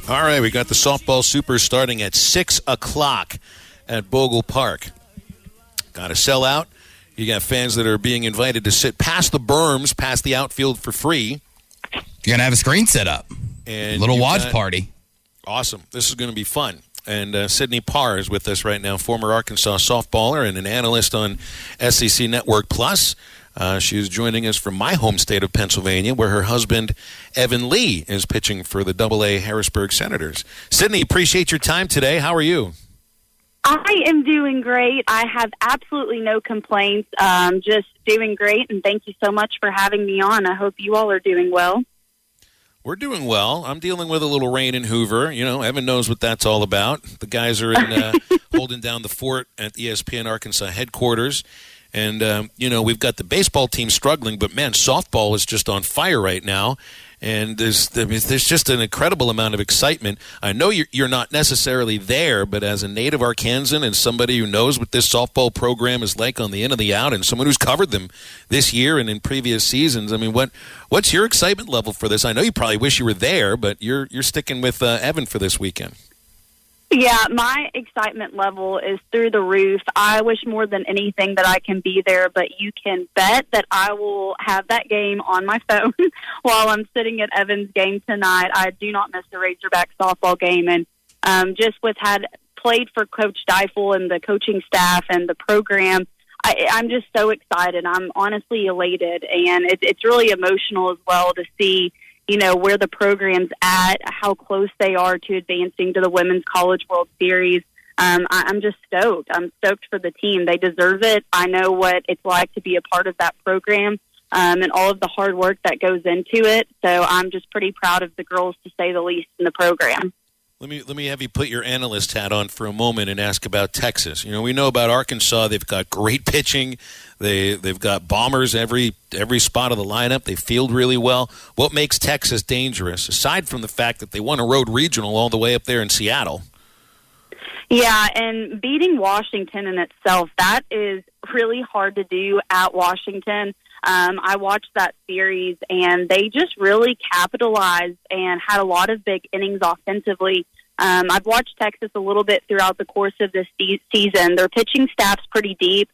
All right, we got the softball super starting at 6 o'clock at Bogle Park. Got a sellout. You got fans that are being invited to sit past the berms, past the outfield for free. You're going to have a screen set up. And a little watch party. Awesome. This is going to be fun. And Sydney Parr is with us right now, former Arkansas softballer and an analyst on SEC Network Plus. She is joining us from my home state of Pennsylvania, where her husband, Evan Lee, is pitching for the AA Harrisburg Senators. Sydney, appreciate your time today. How are you? I am doing great. I have absolutely no complaints. Just doing great, and thank you so much for having me on. I hope you all are doing well. We're doing well. I'm dealing with a little rain in Hoover. You know, Evan knows what that's all about. The guys are in holding down the fort at ESPN Arkansas headquarters. And, we've got the baseball team struggling, but, man, softball is just on fire right now. And there's just an incredible amount of excitement. I know you're not necessarily there, but as a native Arkansan and somebody who knows what this softball program is like on the in and the out, and someone who's covered them this year and in previous seasons, I mean, what's your excitement level for this? I know you probably wish you were there, but you're sticking with Evan for this weekend. Yeah, my excitement level is through the roof. I wish more than anything that I can be there, but you can bet that I will have that game on my phone while I'm sitting at Evan's game tonight. I do not miss the Razorback softball game, and just played for Coach Deifel and the coaching staff and the program, I'm just so excited. I'm honestly elated, and it's really emotional as well to see where the program's at, how close they are to advancing to the Women's College World Series. I'm just stoked. I'm stoked for the team. They deserve it. I know what it's like to be a part of that program and all of the hard work that goes into it. So I'm just pretty proud of the girls, to say the least, in the program. Let me have you put your analyst hat on for a moment and ask about Texas. We know about Arkansas. They've got great pitching. They've got bombers every spot of the lineup. They field really well. What makes Texas dangerous, aside from the fact that they won a road regional all the way up there in Seattle? Yeah, and beating Washington in itself, that is really hard to do at Washington. I watched that series, and they just really capitalized and had a lot of big innings offensively. I've watched Texas a little bit throughout the course of this season. Their pitching staff's pretty deep.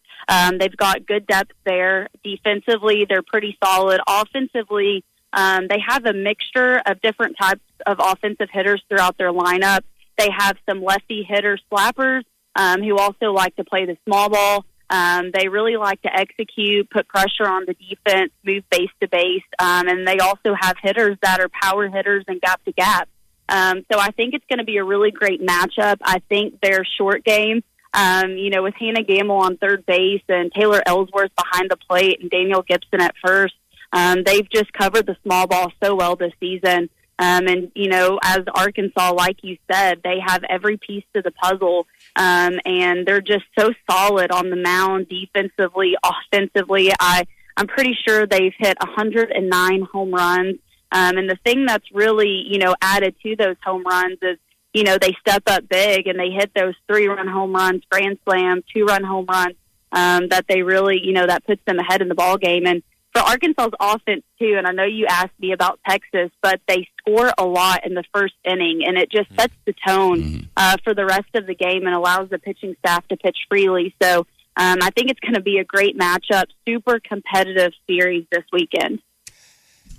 They've got good depth there. Defensively, they're pretty solid. Offensively, they have a mixture of different types of offensive hitters throughout their lineup. They have some lefty hitter slappers who also like to play the small ball. They really like to execute, put pressure on the defense, move base to base, and they also have hitters that are power hitters and gap to gap. So I think it's going to be a really great matchup. I think their short game, with Hannah Gamble on third base and Taylor Ellsworth behind the plate and Daniel Gibson at first, they've just covered the small ball so well this season. As Arkansas, like you said, they have every piece to the puzzle, and they're just so solid on the mound, defensively, offensively. I'm pretty sure they've hit 109 home runs, and the thing that's really, added to those home runs is, they step up big and they hit those 3-run home runs, grand slam, 2-run home runs, that they really, that puts them ahead in the ball game. And for Arkansas's offense, too, and I know you asked me about Texas, but they score a lot in the first inning, and it just sets the tone for the rest of the game and allows the pitching staff to pitch freely. So I think it's going to be a great matchup, super competitive series this weekend.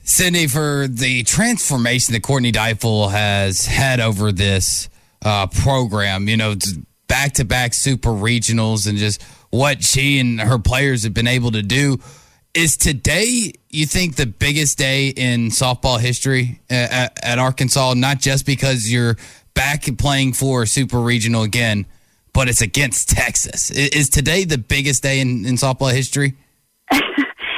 Sydney, for the transformation that Courtney Deifel has had over this program, back-to-back super regionals and just what she and her players have been able to do, is today, you think, the biggest day in softball history at Arkansas, not just because you're back playing for Super Regional again, but it's against Texas? Is today the biggest day in softball history?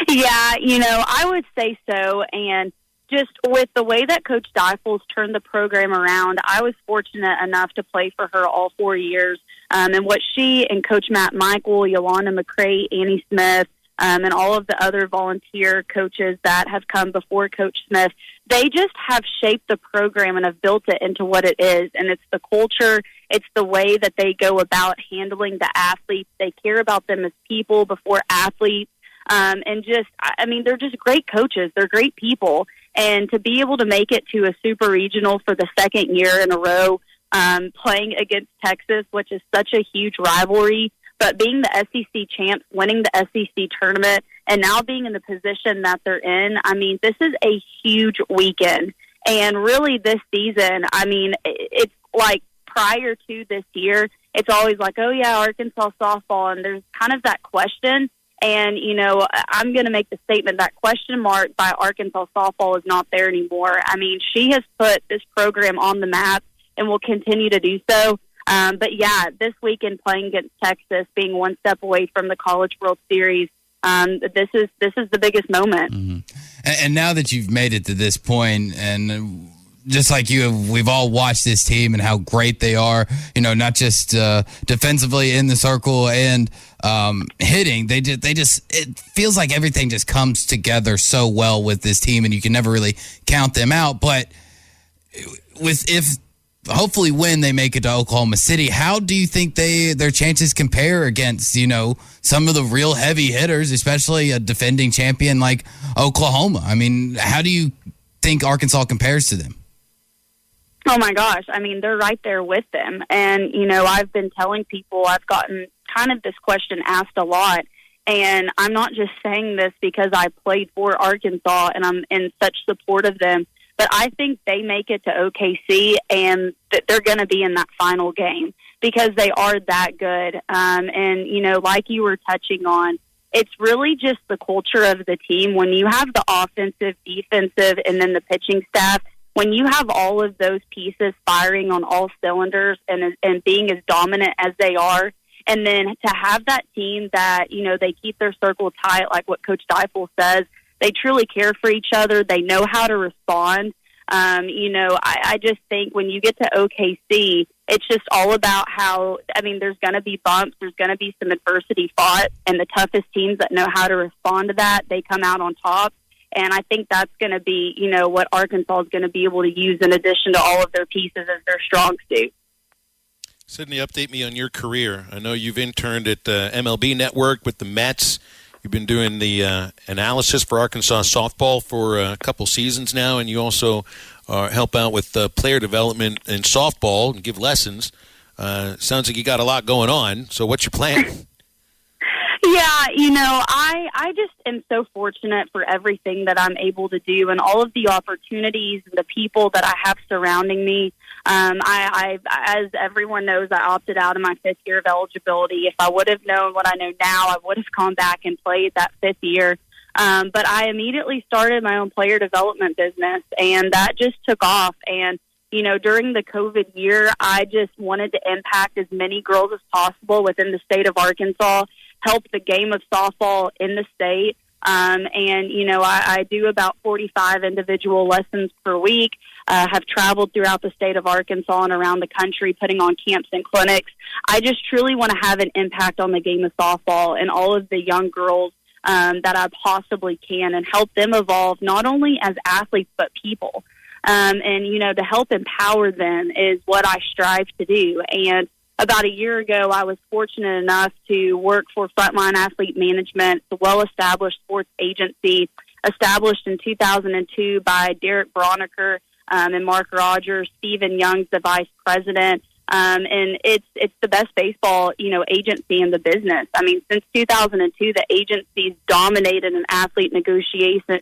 Yeah, I would say so. And just with the way that Coach Deifel's turned the program around, I was fortunate enough to play for her all 4 years. And what she and Coach Matt Michael, Yolanda McCray, Annie Smith, and all of the other volunteer coaches that have come before Coach Smith, they just have shaped the program and have built it into what it is. And it's the culture, it's the way that they go about handling the athletes. They care about them as people before athletes. And they're just great coaches. They're great people. And to be able to make it to a super regional for the second year in a row, playing against Texas, which is such a huge rivalry, but being the SEC champs, winning the SEC tournament, and now being in the position that they're in, I mean, this is a huge weekend. And really this season, I mean, it's like prior to this year, it's always like, oh, yeah, Arkansas softball, and there's kind of that question. And, you know, I'm going to make the statement that question mark by Arkansas softball is not there anymore. I mean, she has put this program on the map and will continue to do so. But, yeah, this weekend playing against Texas, being one step away from the College World Series, this is the biggest moment. Mm-hmm. And now that you've made it to this point, and just like you, we've all watched this team and how great they are, you know, not just defensively in the circle and hitting. They just it feels like everything just comes together so well with this team, and you can never really count them out. But hopefully when they make it to Oklahoma City, how do you think their chances compare against, you know, some of the real heavy hitters, especially a defending champion like Oklahoma? I mean, how do you think Arkansas compares to them? Oh, my gosh. I mean, they're right there with them. And, you know, I've been telling people, I've gotten kind of this question asked a lot. And I'm not just saying this because I played for Arkansas and I'm in such support of them. But I think they make it to OKC and that they're going to be in that final game because they are that good. And, you know, like you were touching on, it's really just the culture of the team. When you have the offensive, defensive, and then the pitching staff, when you have all of those pieces firing on all cylinders and being as dominant as they are, and then to have that team that, you know, they keep their circle tight, like what Coach Deifel says, they truly care for each other. They know how to respond. You know, I just think when you get to OKC, it's just all about how, I mean, there's going to be bumps. There's going to be some adversity fought, and the toughest teams that know how to respond to that, they come out on top. And I think that's going to be, you know, what Arkansas is going to be able to use in addition to all of their pieces as their strong suit. Sydney, update me on your career. I know you've interned at MLB Network with the Mets. You've been doing the analysis for Arkansas softball for a couple seasons now, and you also help out with player development in softball and give lessons. Sounds like you got a lot going on. So what's your plan? Yeah, you know, I just am so fortunate for everything that I'm able to do and all of the opportunities and the people that I have surrounding me. I as everyone knows, I opted out of my fifth year of eligibility. If I would have known what I know now, I would have gone back and played that fifth year. But I immediately started my own player development business, and that just took off. And, you know, during the COVID year, I just wanted to impact as many girls as possible within the state of Arkansas, help the game of softball in the state. And, you know, I do about 45 individual lessons per week, have traveled throughout the state of Arkansas and around the country putting on camps and clinics. I just truly want to have an impact on the game of softball and all of the young girls that I possibly can and help them evolve not only as athletes but people. And, you know, to help empower them is what I strive to do. And about a year ago, I was fortunate enough to work for Frontline Athlete Management, the well-established sports agency established in 2002 by Derek Broniker and Mark Rogers. Stephen Young's the vice president. And it's the best baseball, you know, agency in the business. I mean, since 2002, the agency's dominated in athlete negotiations,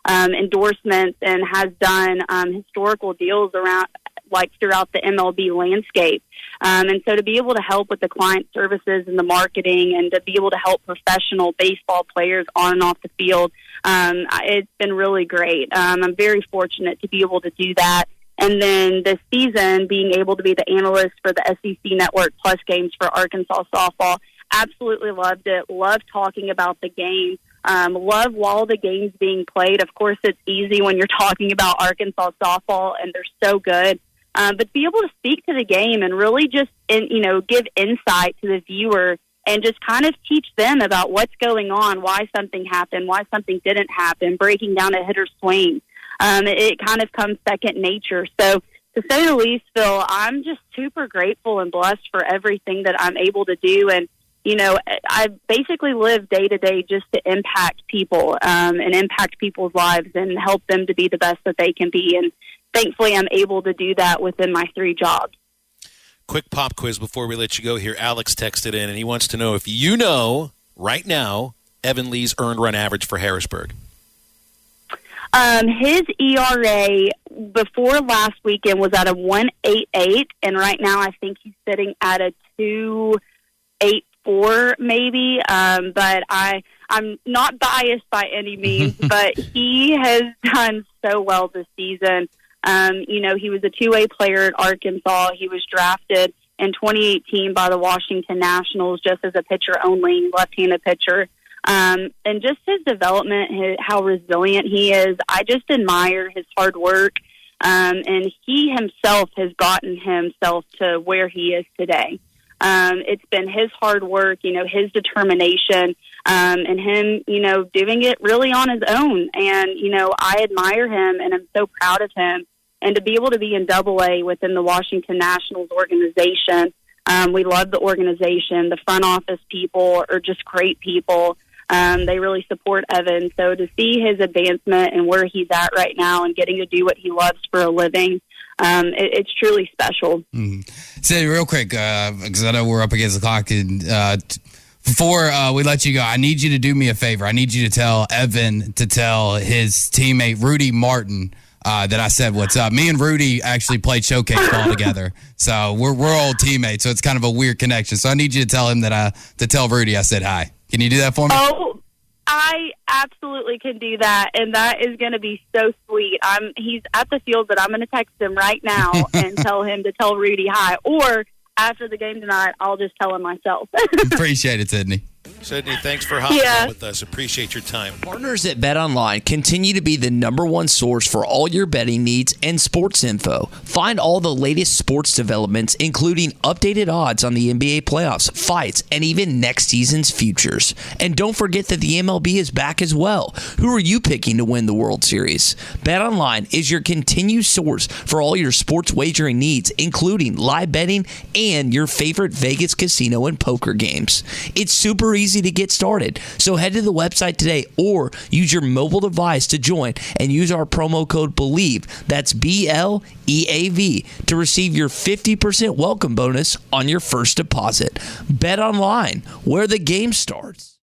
endorsements, and has done historical deals around, like, throughout the MLB landscape. And so to be able to help with the client services and the marketing and to be able to help professional baseball players on and off the field, it's been really great. I'm very fortunate to be able to do that. And then this season, being able to be the analyst for the SEC Network Plus games for Arkansas softball, absolutely loved it. Loved talking about the game. Love while the game's being played. Of course, it's easy when you're talking about Arkansas softball, and they're so good. But be able to speak to the game and really just, you know, give insight to the viewer and just kind of teach them about what's going on, why something happened, why something didn't happen, breaking down a hitter's swing. It kind of comes second nature. So to say the least, Phil, I'm just super grateful and blessed for everything that I'm able to do. And, I basically live day to day just to impact people and impact people's lives and help them to be the best that they can be. And thankfully, I'm able to do that within my 3 jobs. Quick pop quiz before we let you go here. Alex texted in, and he wants to know if you know right now Evan Lee's earned run average for Harrisburg. His ERA before last weekend was at a 1.88, and right now I think he's sitting at a 2.84 maybe. But I'm not biased by any means, but he has done so well this season. He was a 2A player at Arkansas. He was drafted in 2018 by the Washington Nationals just as a pitcher only, left-handed pitcher. And just his development, how resilient he is, I just admire his hard work. And he himself has gotten himself to where he is today. It's been his hard work, his determination, and him, doing it really on his own. And, I admire him and I'm so proud of him. And to be able to be in AA within the Washington Nationals organization, we love the organization. The front office people are just great people. They really support Evan. So to see his advancement and where he's at right now and getting to do what he loves for a living, it's truly special. Say real quick, because I know we're up against the clock. And before we let you go, I need you to do me a favor. I need you to tell Evan to tell his teammate Rudy Martin that I said what's up. Me and Rudy actually played showcase ball together, so we're old teammates. So it's kind of a weird connection. So I need you to tell him to tell Rudy I said hi. Can you do that for me? Oh, I absolutely can do that, and that is going to be so sweet. He's at the field, but I'm going to text him right now and tell him to tell Rudy hi. Or after the game tonight, I'll just tell him myself. Appreciate it, Sydney. Sydney, thanks for hopping on with us. Appreciate your time. Partners at BetOnline continue to be the #1 source for all your betting needs and sports info. Find all the latest sports developments, including updated odds on the NBA playoffs, fights, and even next season's futures. And don't forget that the MLB is back as well. Who are you picking to win the World Series? BetOnline is your continued source for all your sports wagering needs, including live betting and your favorite Vegas casino and poker games. It's super easy to get started. So head to the website today or use your mobile device to join and use our promo code BELIEVE, that's BLEAV, to receive your 50% welcome bonus on your first deposit. Bet online, where the game starts.